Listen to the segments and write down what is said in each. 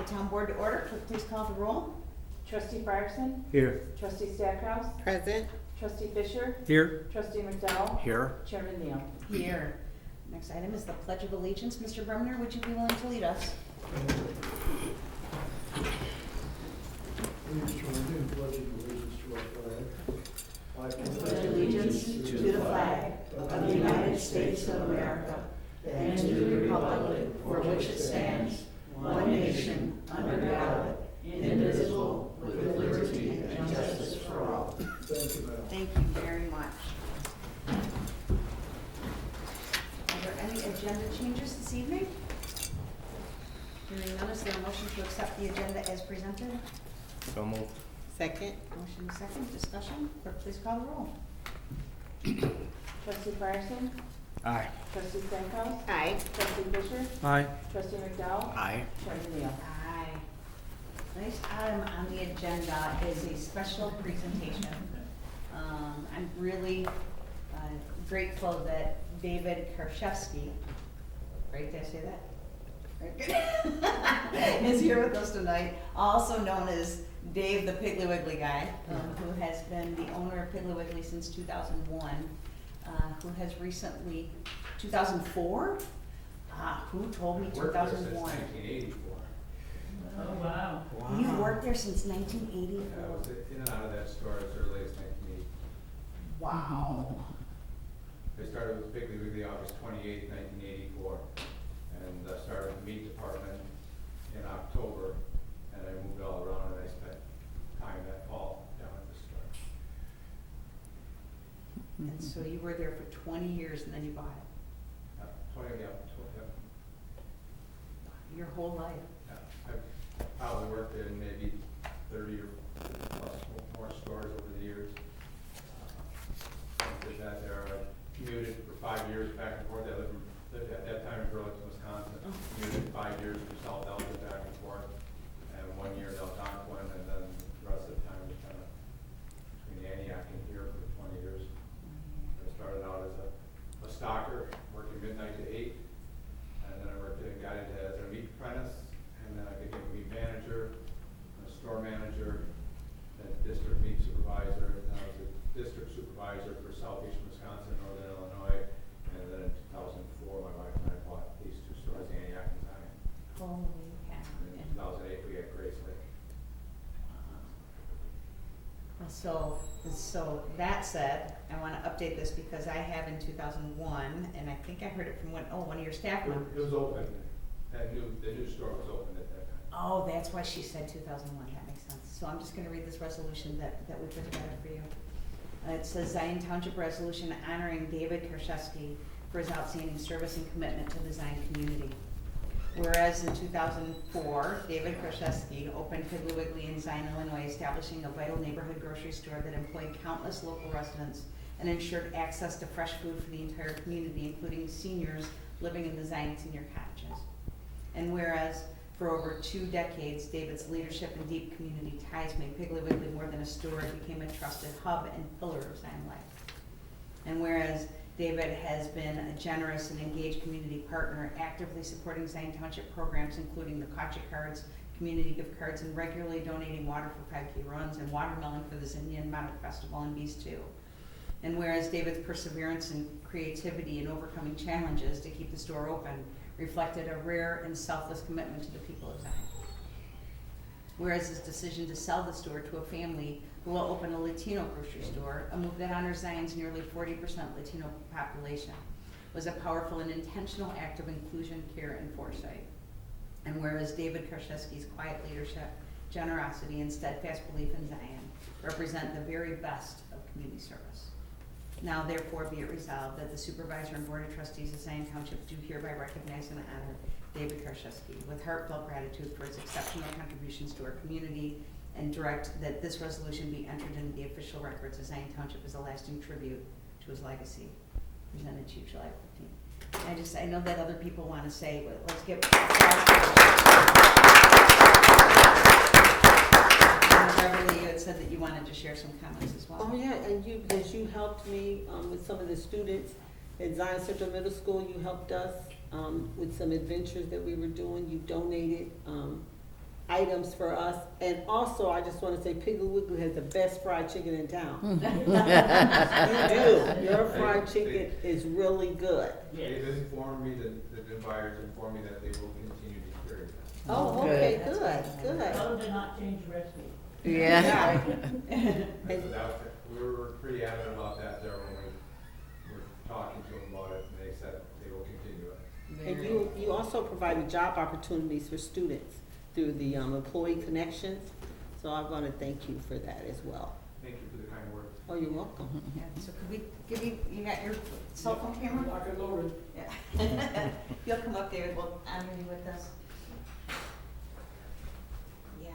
the town board to order. Clerk, please call the roll. Trustee Frierson? Here. Trustee Stackhouse? Present. Trustee Fisher? Here. Trustee McDowell? Here. Chairman Neal? Here. Next item is the Pledge of Allegiance. Mr. Brumner, would you be willing to lead us? Please join me in pledging allegiance to our flag. I Pledge allegiance to the flag of the United States of America and to the republic for which it stands, one nation, under God, indivisible, with liberty and justice for all. Thank you, Madam. Thank you very much. Are there any agenda changes this evening? Hearing none, is there a motion to accept the agenda as presented? So moved. Second. Motion second, discussion. Clerk, please call the roll. Trustee Frierson? Aye. Trustee Stackhouse? Aye. Trustee Fisher? Aye. Trustee McDowell? Aye. Chairman Neal? Aye. Next item on the agenda is a special presentation. I'm really grateful that David Karszewski, right, did I say that? Very good. Is here with us tonight, also known as Dave the Piggly Wiggly guy, who has been the owner of Piggly Wiggly since 2001, who has recently, 2004? Who told me 2001? 1984. Oh, wow. You worked there since 1984? I was in and out of that store as early as 1980. Wow. I started with Piggly Wiggly August 28, 1984, and started the meat department in October, and I moved all around, and I spent time that fall down at the store. And so you were there for 20 years and then you bought it, 20, yeah, your whole life. I've probably worked in maybe 30 or plus more stores over the years. Did that there. I commuted for 5 years back and forth. I lived at that time in Burlington, Wisconsin. Commuted 5 years from South Elgin back and forth, and 1 year in Algonquin, and then the rest of the time was kind of between Antioch and here for 20 years. I started out as a stocker, working midnight to 8, and then I got into as a meat apprentice, and then I became a meat manager, a store manager, then district meat supervisor, and I was a district supervisor for southeastern Wisconsin, northern Illinois, and then in 2004, my wife and I bought these two stores, Antioch and Zion. Holy cow. And in 2008, we had Grace Lake. So that said, I want to update this because I have in 2001, and I think I heard it from one of your staff members. It was open, the new store was open at that time. Oh, that's why she said 2001, that makes sense. So I'm just gonna read this resolution that we put together for you. It says Zion Township Resolution honoring David Karszewski for his outstanding service and commitment to the Zion community. Whereas in 2004, David Karszewski opened Piggly Wiggly in Zion, Illinois, establishing a vital neighborhood grocery store that employed countless local residents and ensured access to fresh food for the entire community, including seniors living in the Zion senior cottages. And whereas for over 2 decades, David's leadership and deep community ties made Piggly Wiggly more than a store. It became a trusted hub and pillar of Zion life. And whereas David has been a generous and engaged community partner, actively supporting Zion Township programs, including the Kacha cards, community gift cards, and regularly donating water for 5K runs and watermelon for the Zinyan Monarch Festival and Bees too. And whereas David's perseverance and creativity in overcoming challenges to keep the store open reflected a rare and selfless commitment to the people of Zion. Whereas his decision to sell the store to a family who will open a Latino grocery store, a move that honors Zion's nearly 40% Latino population, was a powerful and intentional act of inclusion, care, and foresight. And whereas David Karszewski's quiet leadership, generosity, and steadfast belief in Zion represent the very best of community service. Now therefore be it resolved that the Supervisor and Board of Trustees of Zion Township do hereby recognize and honor David Karszewski with heartfelt gratitude for his exceptional contributions to our community, and direct that this resolution be entered into the official records of Zion Township as a lasting tribute to his legacy. Presented to you July 15th. I know that other people want to say, but let's give Beverly, you had said that you wanted to share some comments as well. Oh yeah, and because you helped me with some of the students at Zion Central Middle School, you helped us with some adventures that we were doing. You donated items for us. And also, I just wanna say Piggly Wiggly has the best fried chicken in town. You do, your fried chicken is really good. They've informed me that the buyers informed me that they will continue to carry that. Oh, okay, good, good. Tell them to not change the recipe. Yeah. And- We were pretty adamant about that there when we were talking to them about it, and they said they will continue it. And you also provided job opportunities for students through the employee connections, so I want to thank you for that as well. Thank you for the kind words. Oh, you're welcome. Yeah, so could we give you got your cell phone camera? Lock and loaded. Yeah. You'll come up, David, we'll honor you with this. Yeah.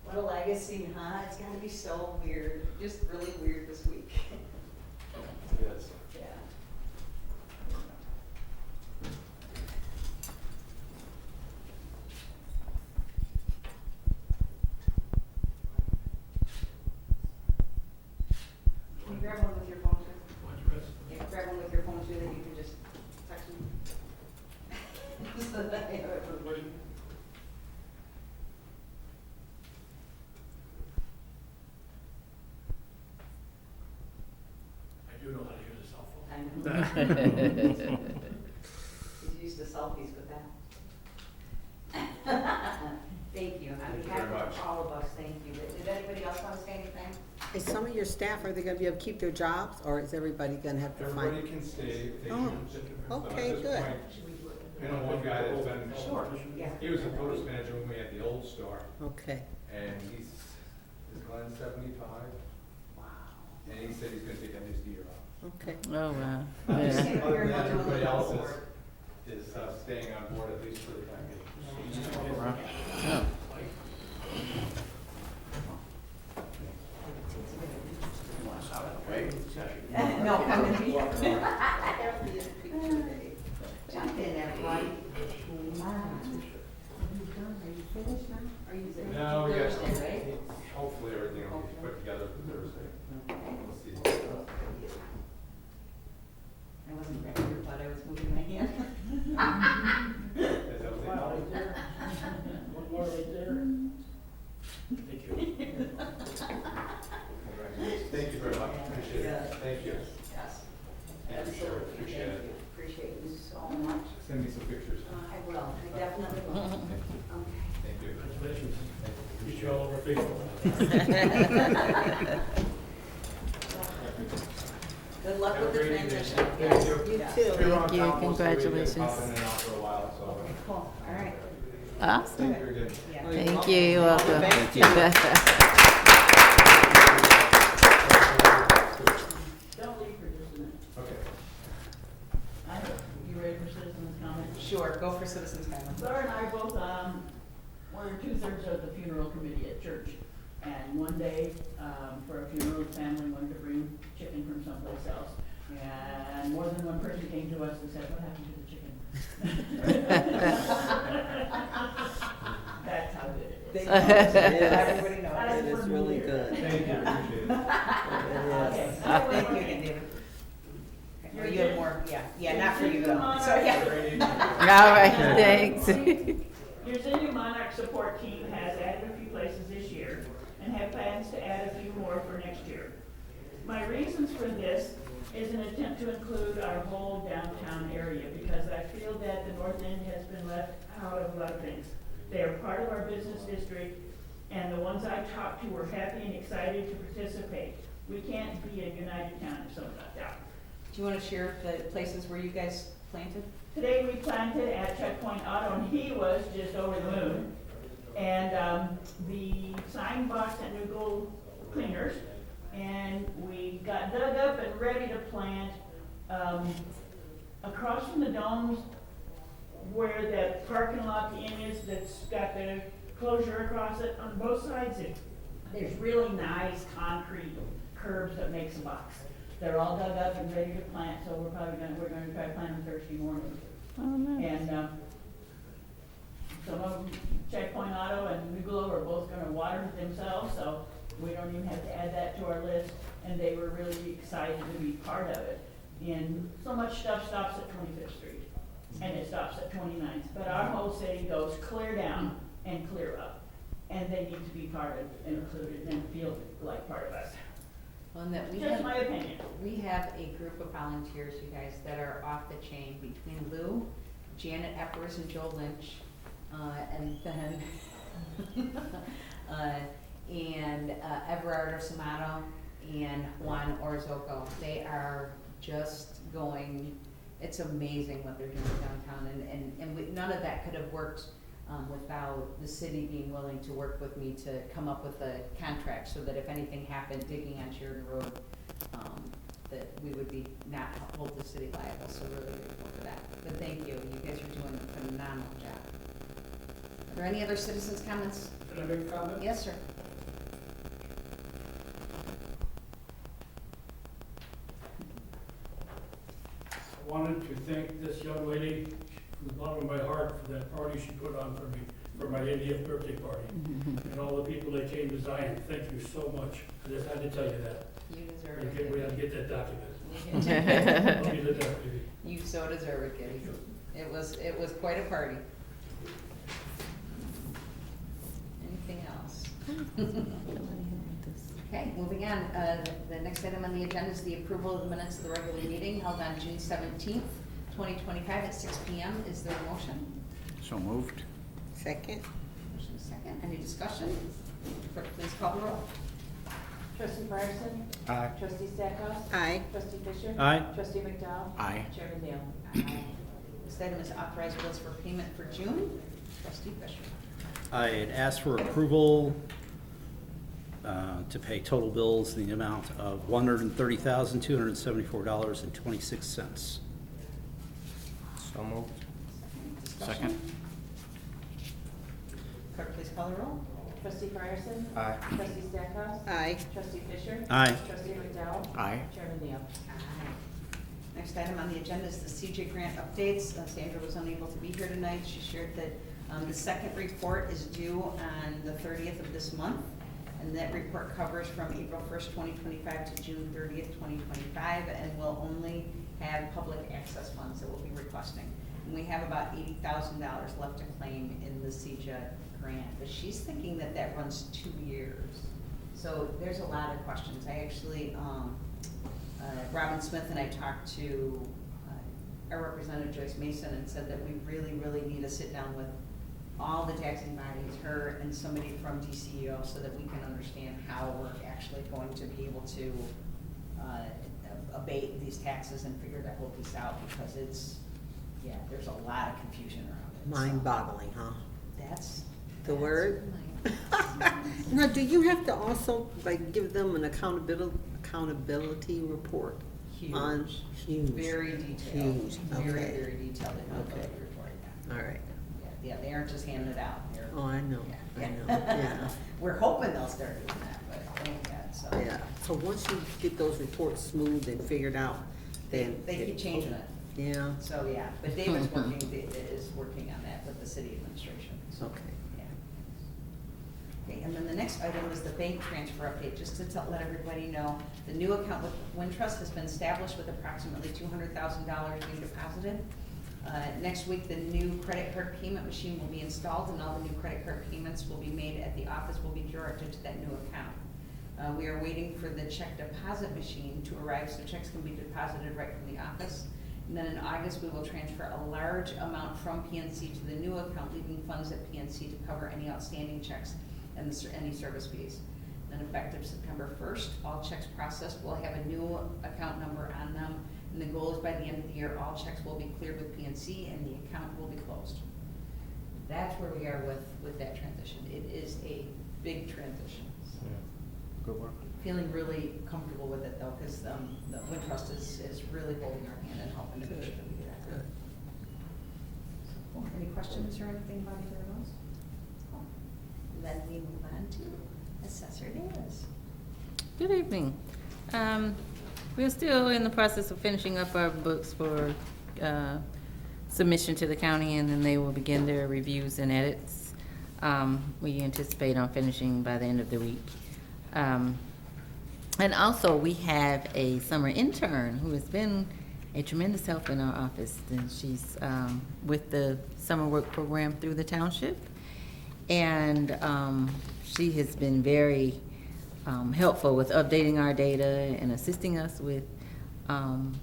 What a legacy, huh? It's gotta be so weird, just really weird this week. Yes. Yeah. Can you grab one with your phone too? Yeah, grab one with your phone too, that you can just text me. So that I have it recording. I do know how to use a cell phone. I know. He's used to selfies with that. Thank you. On Thank you behalf very much. of all of us, thank you. Did anybody else want to say anything? Is some of your staff, are they gonna be able to keep their jobs, or is everybody gonna have to find? Everybody can stay if they Oh, choose. okay, At this good. point, I know one guy that's been, Sure, yeah. he was the produce manager when we had the old store, Okay, and is Glenn 75? Wow. And he said he's gonna take at least a year off. okay. Oh, wow. I'm just Yeah. saying, Other we're than not that, doing everybody the else board. is staying on board at least for the time being. Oh. No, I'm gonna be. Jump in there, buddy. Are you finished now? No, we got, Thursday, right? hopefully everything will be put together for Thursday. We'll see. I wasn't grabbing your butt, I was moving my hand. Is that what they call it? One more right there. Thank you. Thank you very much, appreciate it. Thank you. Yes. Absolutely, appreciate Thank it. you. Appreciate you so much. Send me some pictures. I will, I definitely will. Okay. Thank you. Congratulations. Get you all over Facebook. Good luck with the transition. Thank Yes, you. You yes. too. We were on Thank you. town most of the week, Congratulations. popping in and out for a while, so. Okay, cool, all right. Awesome. Very good. Yeah. Oh, you're Thank you, you're welcome. Thank you. Don't leave for just a minute. Okay. You ready for citizens' comments? Sure, go for citizens comments. Laura and I both, were 2/3 of the funeral committee at church. And one day, for a funeral, the family wanted to bring chicken from someplace else. And more than one person came to us and said, what happened to the chicken? That's how good it They is. know. Everybody knows. That's It is one really year. good. Thank you, appreciate it. Okay. Thank you again, David. Okay, oh, you have more, yeah, not for you though, so, yeah. All right, thanks. Your senior Monarch support team has added a few places this year and have plans to add a few more for next year. My reasons for this is an attempt to include our whole downtown area because I feel that the North End has been left out of a lot of things. They are part of our business district, and the ones I talked to were happy and excited to participate. We can't be a united town if someone's left out. Do you wanna share the places where you guys planted? Today we planted at Checkpoint Auto, and he was just over the moon. And the sign box at New Gold Cleaners, and we got dug up and ready to plant across from the domes where the parking lot in is that's got the closure across it. On both sides, there's really nice concrete curbs that makes a box. They're all dug up and ready to plant, so we're gonna try to plant them Thursday morning. Oh, nice. And, some of them, Checkpoint Auto and Nugolo are both gonna water it themselves, so we don't even have to add that to our list, and they were really excited to be part of it. And so much stuff stops at 25th Street, and it stops at 29th, but our whole city goes clear down and clear up. And they need to be part of, included, and feel like part of us. Well, and that we Just have, my opinion. we have a group of volunteers, you guys, that are off the chain between Lou, Janet Eppers and Joe Lynch, and then, Everardo Samato and Juan Orozco. They are just going, it's amazing what they're doing downtown, and none of that could have worked without the city being willing to work with me to come up with a contract, so that if anything happened digging on Sheridan Road, that we would be not hold the city liable, so really grateful for that. But thank you, you guys are doing a phenomenal job. Are there any other citizens' comments? Can I make a comment? Yes, sir. I wanted to thank this young lady from the bottom of my heart for that party she put on for me, for my 80th birthday party. And all the people that came to Zion, thank you so much. I just had to tell you that. You deserve We it. had to get that documented. Kitty. I'll be the deputy. You so deserve it, Kitty. It was quite a party. Anything else? Okay, moving on. The next item on the agenda is the approval of the minutes of the regular meeting held on June 17th, 2025 at 6 p.m. Is there a motion? So moved. Second? Motion is second. Any discussion? Clerk, please call the roll. Trustee Ryerson? Aye. Trustee Stackhouse? Aye. Trustee Fisher? Aye. Trustee McDowell? Aye. Chairman Neal? Aye. This item is authorized bills for payment for June. Trustee Fisher. I had asked for approval to pay total bills in the amount of $130,274.26. So moved. Discussion? Second. Clerk, please call the roll. Trustee Ryerson? Aye. Trustee Stackhouse? Aye. Trustee Fisher? Aye. Trustee McDowell? Aye. Chairman Neal? Aye. Next item on the agenda is the CJ grant updates. Sandra was unable to be here tonight. She shared that the second report is due on the 30th of this month. And that report covers from April 1st, 2025 to June 30th, 2025, and will only have public access funds that we'll be requesting. And we have about $80,000 left to claim in the CJ grant, but she's thinking that that runs 2 years. So there's a lot of questions. I actually, Robin Smith and I talked to our representative Joyce Mason and said that we really, really need to sit down with all the taxing bodies, her and somebody from DCEO, so that we can understand how we're actually going to be able to abate these taxes and figure that whole piece out, because it's, yeah, there's a lot of confusion around it. So Mind-boggling, huh? That's. The word? mind-boggling. Now, do you have to also, like, give them an accountability report? On huge. Very detailed. Huge, Very, okay. very detailed accountability Okay. report, yeah. All right. Yeah, they aren't just handing it out. They're- Oh, I know, I Yeah. know, yeah. We're hoping they'll start doing that, but thank God, so. Yeah, so once you get those reports smoothed and figured out, then. They keep changing it. Yeah, So, yeah, but David's working, is working on that with the city administration, so. okay. Yeah. Okay, and then the next item is the bank transfer update, just to let everybody know, the new account with Wintrust has been established with approximately $200,000 being deposited. Next week, the new credit card payment machine will be installed, and all the new credit card payments will be made at the office, will be directed to that new account. We are waiting for the check deposit machine to arrive, so checks can be deposited right from the office. And then in August, we will transfer a large amount from PNC to the new account, leaving funds at PNC to cover any outstanding checks and any service fees. Then effective September 1st, all checks processed will have a new account number on them. And the goal is by the end of the year, all checks will be cleared with PNC and the account will be closed. That's where we are with that transition. It is a big transition. So Good work. feeling really comfortable with it though, because the Wintrust is really holding our hand and helping to make sure that we do that. Good. Cool. Any questions or anything about either of those? Cool. Then we move on to Assessor Davis. Good evening. We're still in the process of finishing up our books for submission to the county, and then they will begin their reviews and edits. We anticipate on finishing by the end of the week. And also, we have a summer intern who has been a tremendous help in our office, and she's with the summer work program through the township. And she has been very helpful with updating our data and assisting us with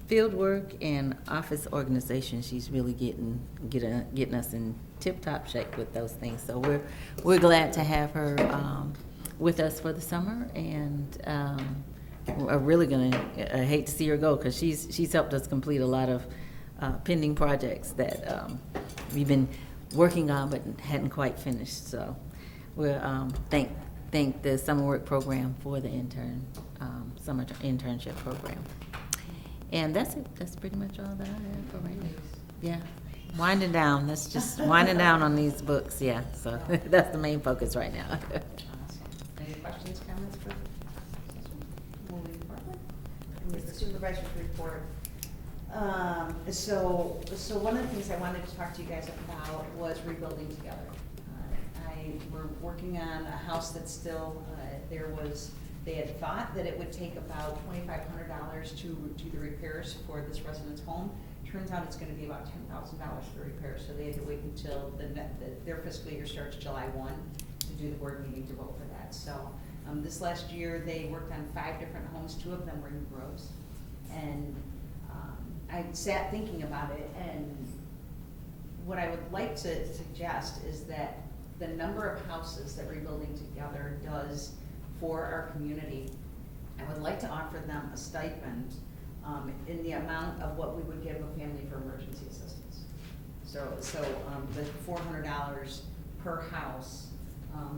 field work and office organization. She's really getting us in tip-top shape with those things. So we're glad to have her with us for the summer, and we're really I hate to see her go, because she's helped us complete a lot of pending projects that we've been working on but hadn't quite finished. So we'll thank the summer work program for the summer internship program. And that's it. That's pretty much all that I have for right now. Yeah. Winding down. That's just winding down on these books. Yeah. So that's the main focus right now. Awesome. Any questions, comments for moving forward? With the supervisor's report. So one of the things I wanted to talk to you guys about was rebuilding together. We're working on a house that's still, they had thought that it would take about $2,500 to do the repairs for this resident's home. Turns out it's gonna be about $10,000 for the repairs, so they had to wait until their fiscal year starts July 1 to do the board meeting to vote for that. So this last year, they worked on 5 different homes. 2 of them were new roads. And I sat thinking about it, and what I would like to suggest is that the number of houses that Rebuilding Together does for our community, I would like to offer them a stipend in the amount of what we would give a family for emergency assistance. So the $400 per house,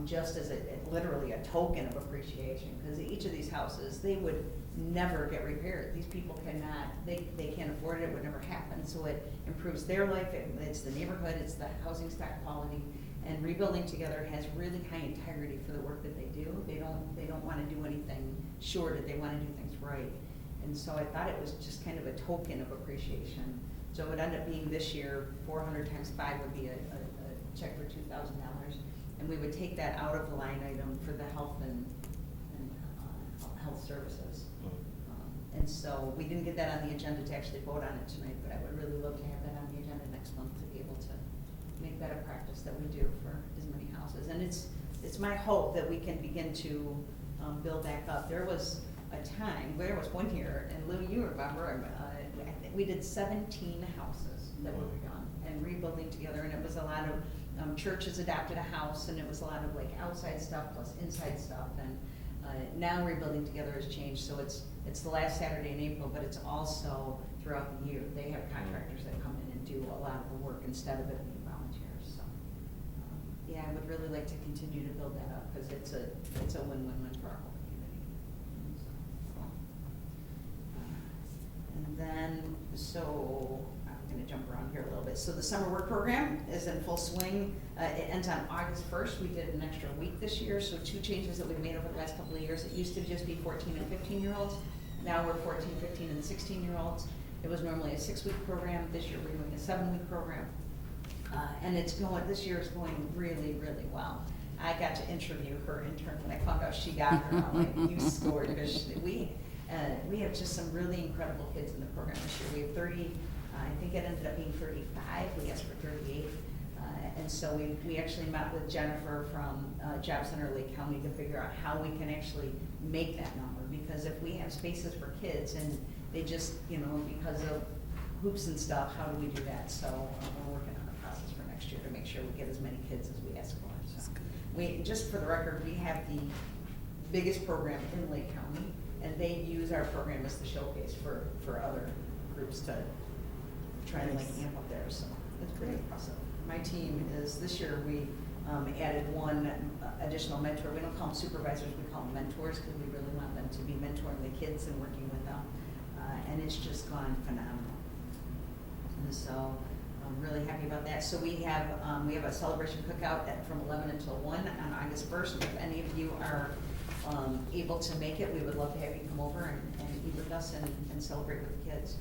just as literally a token of appreciation, because each of these houses, they would never get repaired. These people cannot, they can't afford it, it would never happen. So it improves their life, it's the neighborhood, it's the housing stock quality. And Rebuilding Together has really high integrity for the work that they do. They don't want to do anything short, they want to do things right. And so I thought it was just kind of a token of appreciation. So it would end up being this year, 400 times 5 would be a check for $2,000. And we would take that out of the line item for the health and health services. And so we didn't get that on the agenda to actually vote on it tonight, but I would really love to have that on the agenda next month to be able to make that a practice that we do for as many houses. And it's my hope that we can begin to build back up. There was a time, there was one year, and Lou, you remember, I think we did 17 houses that were redone and Rebuilding Together, and it was a lot of churches adopted a house, and it was a lot of like outside stuff plus inside stuff. And now Rebuilding Together has changed, so it's the last Saturday in April, but it's also throughout the year. They have contractors that come in and do a lot of the work instead of it being volunteers. So yeah, I would really like to continue to build that up, because it's a win-win-win for our whole community. And then, so I'm going to jump around here a little bit. So the summer work program is in full swing. It ends on August 1st. We did an extra week this year, so 2 changes that we've made over the last couple of years. It used to just be 14 and 15-year-olds. Now we're 14, 15, and 16-year-olds. It was normally a 6-week program. This year we're doing a 7-week program. And this year is going really, really well. I got to interview her intern when I found out she got her. I'm like, you scored, because we have just some really incredible kids in the program this year. We have 30, I think it ended up being 35. We asked for 38. And so we actually met with Jennifer from Job Center Lake County to figure out how we can actually make that number. Because if we have spaces for kids and they just, because of hoops and stuff, how do we do that? So we're working on a process for next year to make sure we get as many kids as we ask for. So just for the record, we have the biggest program in Lake County, and they use our program as the showcase for other groups to try and amp up there. So it's pretty impressive. My team this year we added 1 additional mentor. We don't call them supervisors, we call them mentors, because we really want them to be mentoring the kids and working with them. And it's just gone phenomenal. And so I'm really happy about that. So we have a celebration cookout from 11 until 1 on August 1st. If any of you are able to make it, we would love to have you come over and eat with us and celebrate with the kids.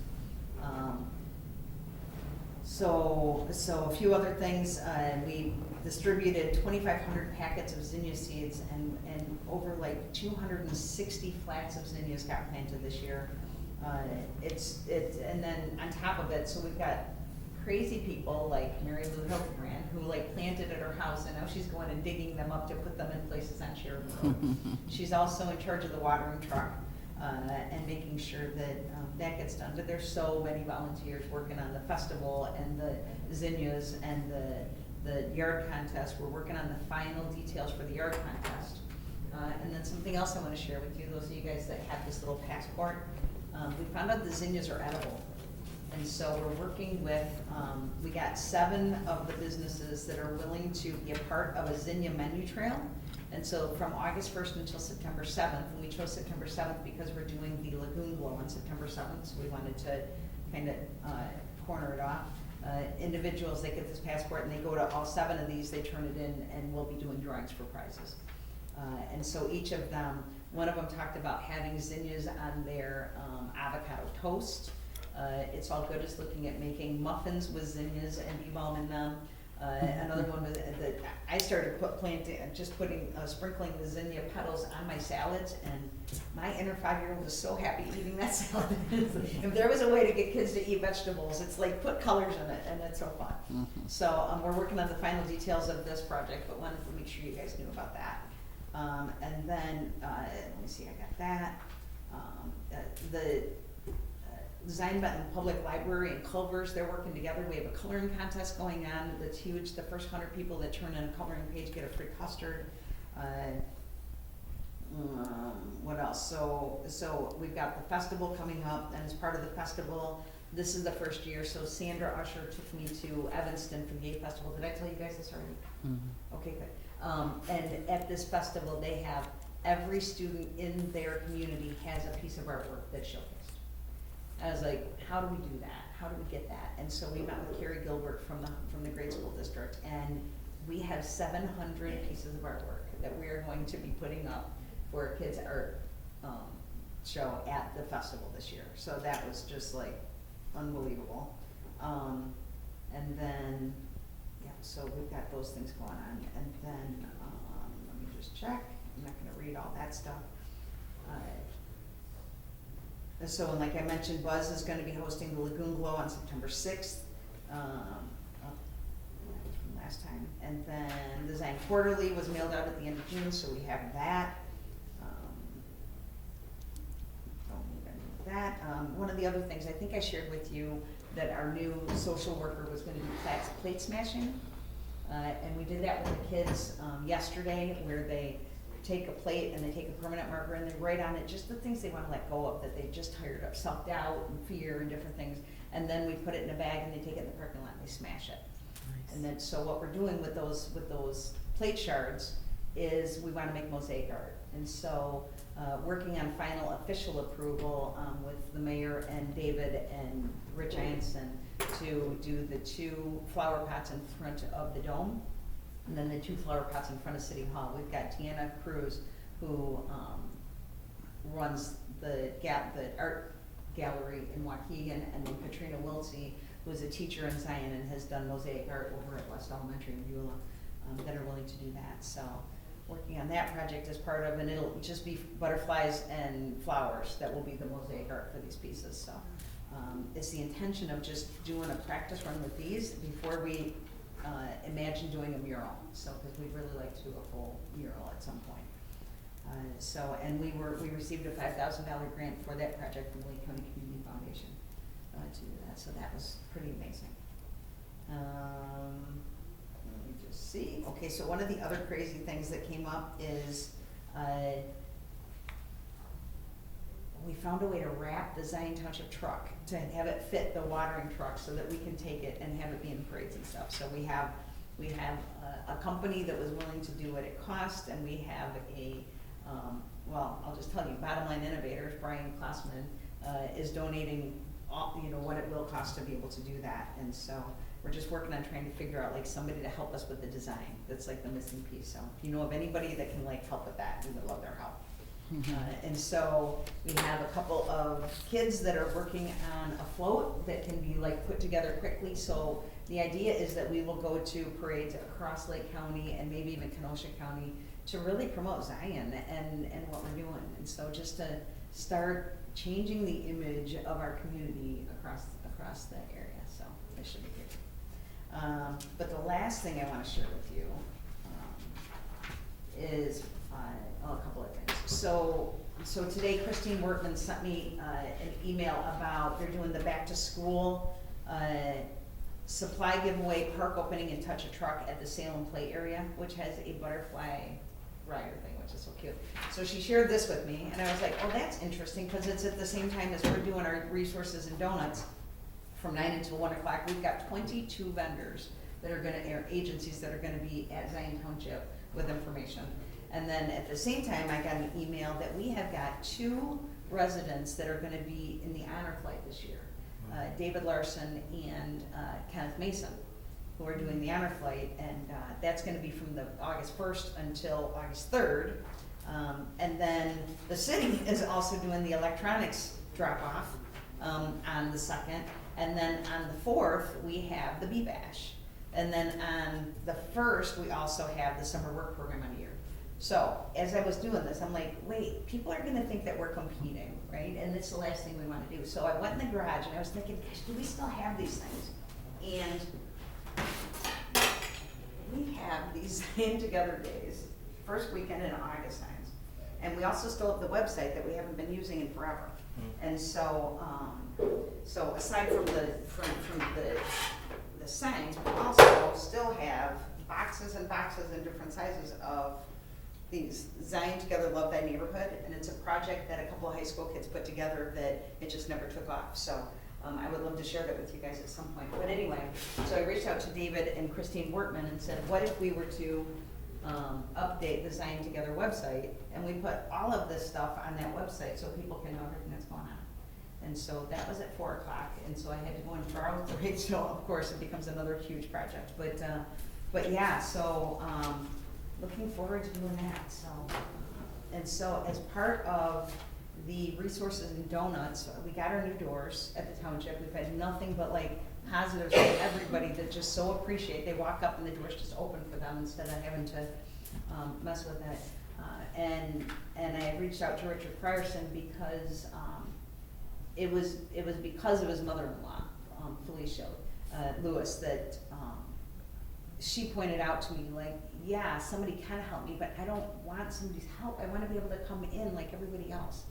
So a few other things. We distributed 2,500 packets of zinnia seeds, and over like 260 flats of zinnias got planted this year. And then on top of it, so we've got crazy people like Mary Lou Hildebrand, who like planted at her house, and now she's going and digging them up to put them in places on Sheridan Road. She's also in charge of the watering truck, and making sure that, that gets done. But there's so many volunteers working on the festival and the zinnias and the yard contest. We're working on the final details for the yard contest. And then something else I wanna share with you, those of you guys that have this little passport, we found out the zinnias are edible. And so we're working with, we got 7 of the businesses that are willing to be a part of a zinnia menu trail. And so from August 1st until September 7th, and we chose September 7th because we're doing the Lagoon Glow on September 7th, so we wanted to kind of corner it off. Individuals, they get this passport and they go to all 7 of these, they turn it in, and we'll be doing drawings for prizes. And so each of them, one of them talked about having zinnias on their avocado toast. It's All Good is looking at making muffins with zinnias and bee balm in them. Another one was that I started sprinkling the zinnia petals on my salads, and my inner 5-year-old was so happy eating that salad. If there was a way to get kids to eat vegetables, it's like put colors in it, and it's so fun. Mhm. So we're working on the final details of this project, but wanted to make sure you guys knew about that. And then, let me see, I got that. The Zion Benton Public Library and Culver's, they're working together. We have a coloring contest going on that's huge. The first 100 people that turn in a coloring page get a free custard. What else? So we've got the festival coming up, and as part of the festival, this is the first year, so Sandra Usher took me to Evanston for the Gay Festival. Did I tell you guys this already? Mhm. Okay, good. And at this festival, they have every student in their community has a piece of artwork that's showcased. I was like, how do we do that? How do we get that? And so we met with Carrie Gilbert from the grade school district, and we have 700 pieces of artwork that we are going to be putting up for a kids' art show at the festival this year. So that was just like unbelievable. And then, yeah, so we've got those things going on. And then, let me just check. I'm not gonna read all that stuff. So, and like I mentioned, Buzz is gonna be hosting the Lagoon Glow on September 6th. From last time. And then the Zion Quarterly was mailed out at the end of June, so we have that. Don't need any of that. One of the other things, I think I shared with you that our new social worker was gonna do plate smashing. And we did that with the kids yesterday, where they take a plate and they take a permanent marker and they write on it just the things they want to let go of that they just tired of, self-doubt and fear and different things. And then we put it in a bag and they take it in the parking lot and they smash it. Nice. And then, so what we're doing with those plate shards is we want to make mosaic art. And so, working on final official approval with the mayor and David and Rich Jansen to do the 2 flower pots in front of the dome, and then the 2 flower pots in front of City Hall. We've got Deanna Cruz, who runs the art gallery in Waukegan, and then Katrina Wiltsey, who is a teacher in Zion and has done mosaic art over at West Elementary in Beulah, that are willing to do that. So working on that project as part of, and it'll just be butterflies and flowers that will be the mosaic art for these pieces. So it's the intention of just doing a practice run with these before we imagine doing a mural. So, because we'd really like to do a full mural at some point. And we received a $5,000 grant for that project from the Lake County Community Foundation to do that. So that was pretty amazing. Let me just see. Okay, so one of the other crazy things that came up is we found a way to wrap the Zion Township truck to have it fit the watering truck so that we can take it and have it be in parades and stuff. So we have a company that was willing to do what it cost, and we have well, I'll just tell you, Bottom Line Innovators, Brian Klassman, is donating all, what it will cost to be able to do that. And so we're just working on trying to figure out like somebody to help us with the design. That's like the missing piece. So if you know of anybody that can like help with that, we would love their help. And so we have a couple of kids that are working on a float that can be like put together quickly. So the idea is that we will go to parades across Lake County and maybe even Kenosha County to really promote Zion and what we're doing. And so just to start changing the image of our community across the area. So They should be here. But the last thing I wanna share with you, is, a couple of things. So today Christine Workman sent me, an email about, they're doing the back to school, supply giveaway, park opening, and touch a truck at the Salem Play area, which has a butterfly rider thing, which is so cute. So she shared this with me, and I was like, oh, that's interesting, because it's at the same time as we're doing our resources and donuts from 9 until 1 o'clock. We've got 22 vendors that are gonna, or agencies that are gonna be at Zion Township with information. And then at the same time, I got an email that we have got 2 residents that are gonna be in the honor flight this year. David Larson and Kenneth Mason, who are doing the honor flight, and that's gonna be from the August 1st until August 3rd. And then the city is also doing the electronics drop-off on the 2nd. And then on the 4th, we have the B-Bash. And then on the 1st, we also have the summer work program on a year. So as I was doing this, I'm like, wait, people are gonna think that we're competing, right? And it's the last thing we wanna do. So I went in the garage and I was thinking, gosh, do we still have these things? And we have these Zion Together days, first weekend in August times. And we also still have the website that we haven't been using in forever. And so, so aside from the signs, we also still have boxes and boxes in different sizes of these Zion Together Love Thy Neighborhood, and it's a project that a couple of high school kids put together that it just never took off. So I would love to share that with you guys at some point. But anyway, so I reached out to David and Christine Wortman and said, what if we were to update the Zion Together website, and we put all of this stuff on that website so people can know everything that's going on. And so that was at 4 o'clock, and so I had to go and borrow the rate, so of course it becomes another huge project. But yeah, so looking forward to doing that. So, and so as part of the resources and donuts, we got our new doors at the township. We've had nothing but like positives from everybody that just so appreciate. They walk up and the doors just open for them instead of having to mess with it. And I reached out to Richard Frierson because it was because of his mother-in-law, Felicia Lewis, that she pointed out to me, like, yeah, somebody can help me, but I don't want somebody's help. I want to be able to come in like everybody else.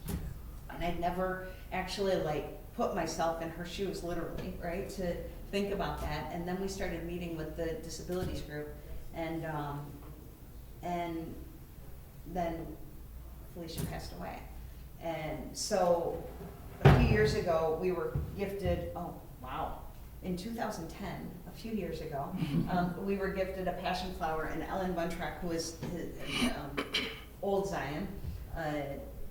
And I'd never actually like put myself in her shoes, literally, right, to think about that. And then we started meeting with the disabilities group, and then Felicia passed away. And so a few years ago, we were gifted, in 2010, a few years ago, we were gifted a passion flower, and Ellen Buntrack, who is old Zion,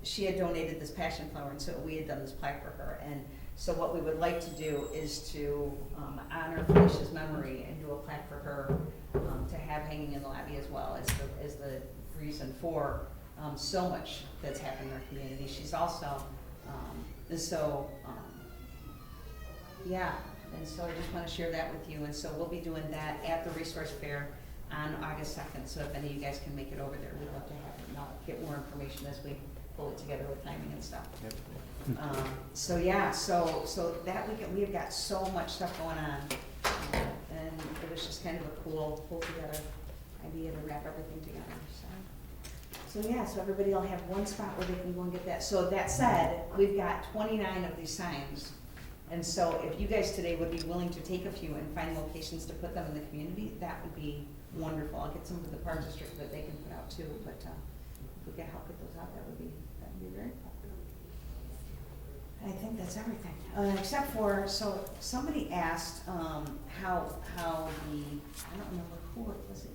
she had donated this passion flower, and so we had done this plaque for her. And so what we would like to do is to honor Felicia's memory and do a plaque for her to have hanging in the lobby as well as the reason for so much that's happened in our community. She's also, and so I just want to share that with you. And so we'll be doing that at the resource fair on August 2nd. So if any of you guys can make it over there, we'd love to have it. And I'll get more information as we pull it together with timing and stuff. Yep. So that weekend, we've got so much stuff going on. And it was just kind of a cool, pull together idea to wrap everything together. So everybody will have one spot where they can go and get that. So that said, we've got 29 of these signs. And so if you guys today would be willing to take a few and find locations to put them in the community, that would be wonderful. I'll get some of the park district that they can put out too, but if we could help get those out, that would be very cool. I think that's everything, except for, so somebody asked how the, I don't remember who it was,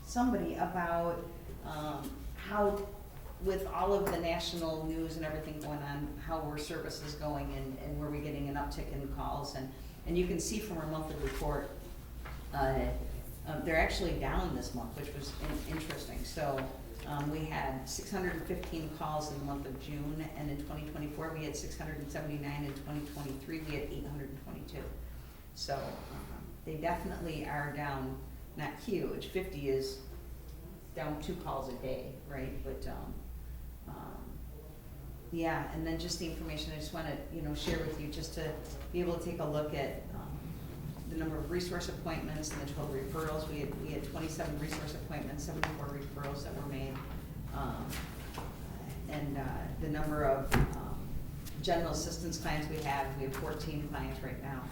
somebody about how, with all of the national news and everything going on, how were services going, and were we getting an uptick in calls, and you can see from our monthly report, they're actually down this month, which was interesting. So we had 615 calls in the month of June, and in 2024 we had 679, in 2023 we had 822. So they definitely are down, not huge, 50 is down 2 calls a day, right? But and then just the information I just want to share with you, just to be able to take a look at the number of resource appointments and the total referrals. We had 27 resource appointments, 74 referrals that were made. And the number of general assistance clients we have 14 clients right now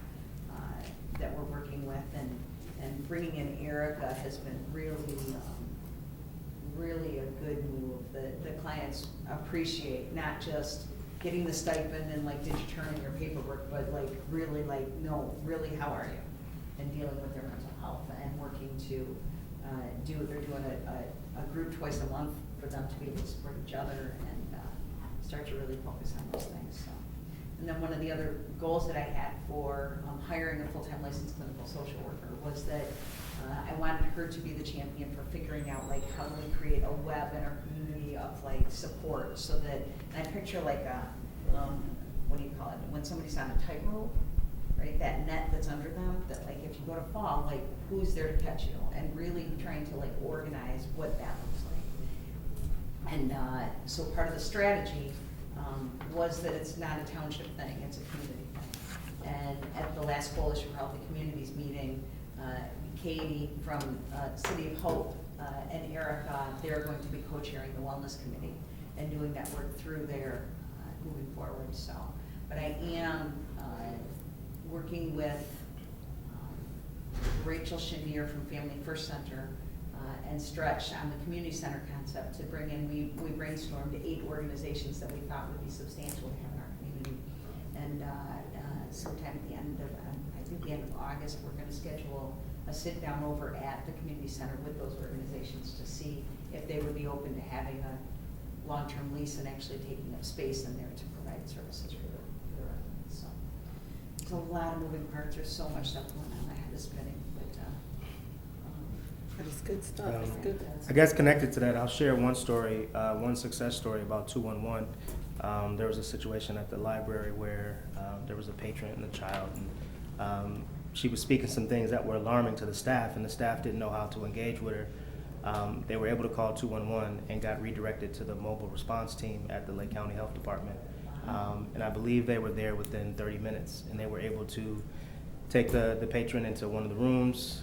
that we're working with, and bringing in Erica has been really a good move. The clients appreciate not just getting the stipend and like, did you turn in your paperwork, but like really like, no, really, how are you? And dealing with their mental health and working to they're doing a group twice a month for them to be able to support each other and start to really focus on those things, so. And then one of the other goals that I had for hiring a full-time licensed clinical social worker was that I wanted her to be the champion for figuring out like how do we create a web in our community of like support, so that, and I picture like a, what do you call it, when somebody's on a tightrope, right, that net that's under them, that like if you go to fall, like who's there to catch you, and really trying to like organize what that looks like. And so part of the strategy was that it's not a township thing, it's a community thing. And at the last Coalition for Healthy Communities meeting, Katie from City of Hope and Erica, they're going to be co-chairing the Wellness Committee and doing that work through there moving forward. So, but I am working with Rachel Chenier from Family First Center and Stretch on the community center concept to bring in, we brainstormed 8 organizations that we thought would be substantial to have in our community. And sometime at the end of, I think the end of August, we're gonna schedule a sit down over at the community center with those organizations to see if they would be open to having a long-term lease and actually taking up space in there to provide services for the residents. So it's a lot of moving parts, there's so much stuff going on, my head is spinning, But it's good stuff, it's good. I guess connected to that, I'll share one story, one success story about 211. There was a situation at the library where there was a patron and a child, and she was speaking some things that were alarming to the staff, and the staff didn't know how to engage with her. They were able to call 211 and got redirected to the mobile response team at the Lake County Health Department. And I believe they were there within 30 minutes, and they were able to take the patron into one of the rooms,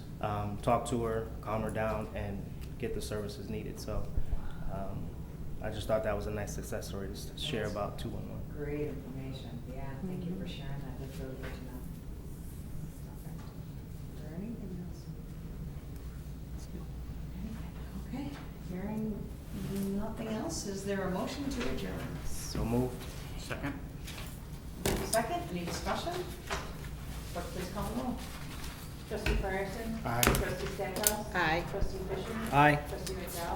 talk to her, calm her down, and get the services needed. So I just thought that was a nice success story to share about 211. great information, yeah, thank you for sharing that, that's really good to know. Perfect. Is there anything else? Okay, hearing nothing else, is there a motion to adjourn? So moved. Second? Second, any discussion? Clerk, please call the roll. Trustee Ryerson? Aye. Trustee Stackhouse? Aye. Trustee Fisher? Aye. Trustee McDowell?